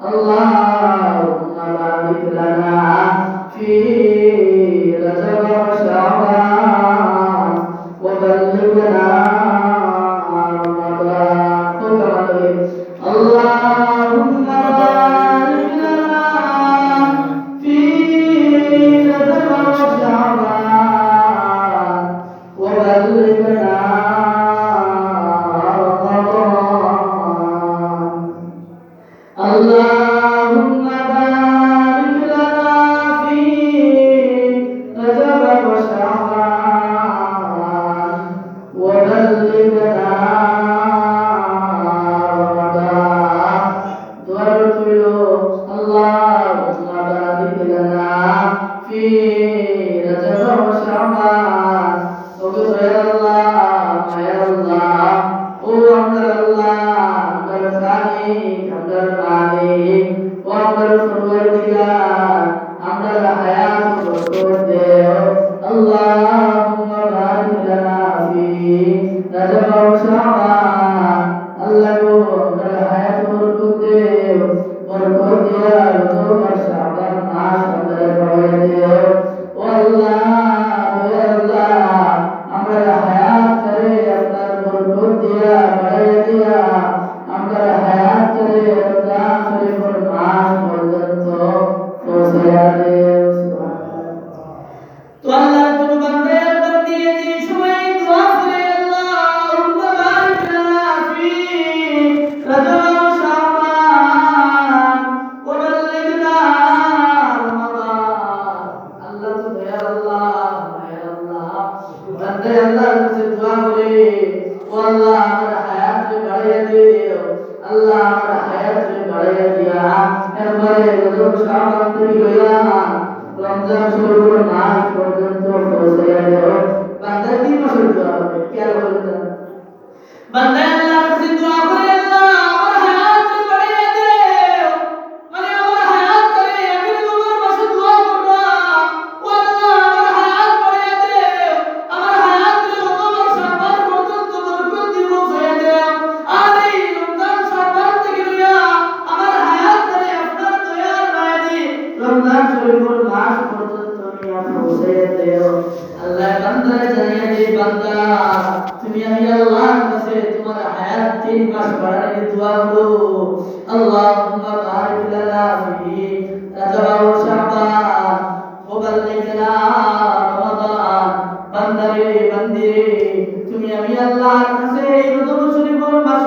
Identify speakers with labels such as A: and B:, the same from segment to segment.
A: اللهم بارك لنا في رجب وشعبان وبلغنا رمضان. اللهم بارك لنا في رجب وشعبان وبلغنا اللهم بارك لنا في رجب وشعبان وبلغنا رمضان. اللهم بارك لنا في رجب وشعبان. يا الله يا الله ও আমার আল্লাহ আমার খালিক আমার মালিক ও আমার পরওয়ারদিগার আমার হায়াত বরকত দেও। আল্লাহুম্মা বারিক লানা ফি রজব ওয়া শাবান। আল্লাহ গো আমার হায়াত বরকত দেও, বরকত দিয়া রজব আর শাবান মাস আমাদের বাড়ায় দেও। ও আল্লাহ ও আল্লাহ আমার হায়াত করে আপনার বরকত দিয়া বাড়ায় দিয়া আমরা হায়াত করে রমজান শরীফের মাস পর্যন্ত পৌঁছায়া দেও। তো আল্লাহ কোন বান্দা বান্দি এই সময় দোয়া করে আল্লাহুম্মা বারিক লানা ফি রজব ওয়া শাবান ওয়া বাল্লিগনা রমাদান। আল্লাহ তো দয়া আল্লাহ বান্দা আল্লাহর কাছে দোয়া করে ও আল্লাহ আমার হায়াত বাড়াইয়া দিও। আল্লাহ আমার হায়াত বাড়াইয়া দিয়া এরপরে রজব শাবান থেকে লইয়া রমজান শরীফের মাস পর্যন্ত পৌঁছাইয়া দেও। বান্দা 3 মাসের দোয়া করে খেয়াল করবেন। বান্দা আল্লাহর কাছে দোয়া করে আল্লাহ আমার হায়াত বাড়াইয়া দিও, মানে আমার হায়াত করে আমি তোমার পাশে দোয়া করব ও আল্লাহ আমার হায়াত বাড়াইয়া দিও, আমার হায়াত রমজান শাবান পর্যন্ত বরকত দিব পৌঁছাইয়া দেও। আর এই রমজান শাবান থেকে লইয়া আমার হায়াত করে আপনার দয়ার মায়াদি রমজান শরীফের মাস পর্যন্ত নিয়ে পৌঁছাইয়া দেও। আল্লাহ বান্দারে জানিয়ে দে বান্দা তুমি আমি আল্লাহর কাছে তোমার হায়াত 3 মাস বাড়ানোর দোয়া করো। আল্লাহুম্মা বারিক লানা ফি রজব ওয়া শাবান ওয়া বাল্লিগনা রমাদান। বান্দারে বান্দিরে তুমি আমি আল্লাহর কাছে এই রজব শরীফের মাস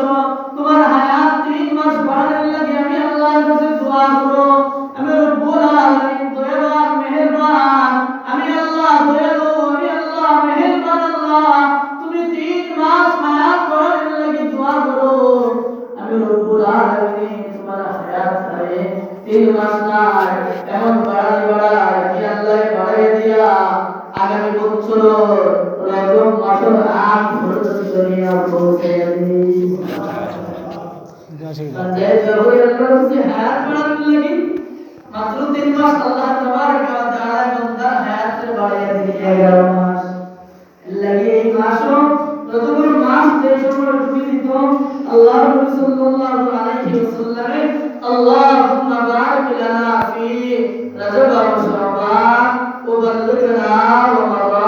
A: তোমার হায়াত 3 মাস বাড়ানোর লাগি আমি আল্লাহর কাছে দোয়া করো। আমি রব্বুল আলামিন দয়াবান মেহেরবান, আমি আল্লাহ দয়ালু, আমি আল্লাহ মেহেরবান। আল্লাহ তুমি 3 মাস হায়াত বাড়ানোর লাগি দোয়া করো। আমি রব্বুল আলামিন তোমার হায়াত করে 3 মাস না এমন বাড়াই কি আল্লাহ বাড়াই দিয়া আগামী বছর রজব মাসের আগ পর্যন্ত নিয়ে পৌঁছাইয়া দিই। বান্দা জরুরি আল্লাহর কাছে হায়াত বাড়ানোর লাগি মাত্র 3 মাস আল্লাহ তাবারক ওয়া তাআলা বান্দার হায়াত বাড়াইয়া দিয়ে 11 মাস লাগি। এই মাসও রজবের মাস যে সময় ঢুকে দিত আল্লাহ রাসূল সাল্লাল্লাহু আলাইহি ওয়াসাল্লাম আল্লাহুম্মা বারিক লানা ফি রজব ওয়া শাবান ওয়া বাল্লিগনা রমাদান।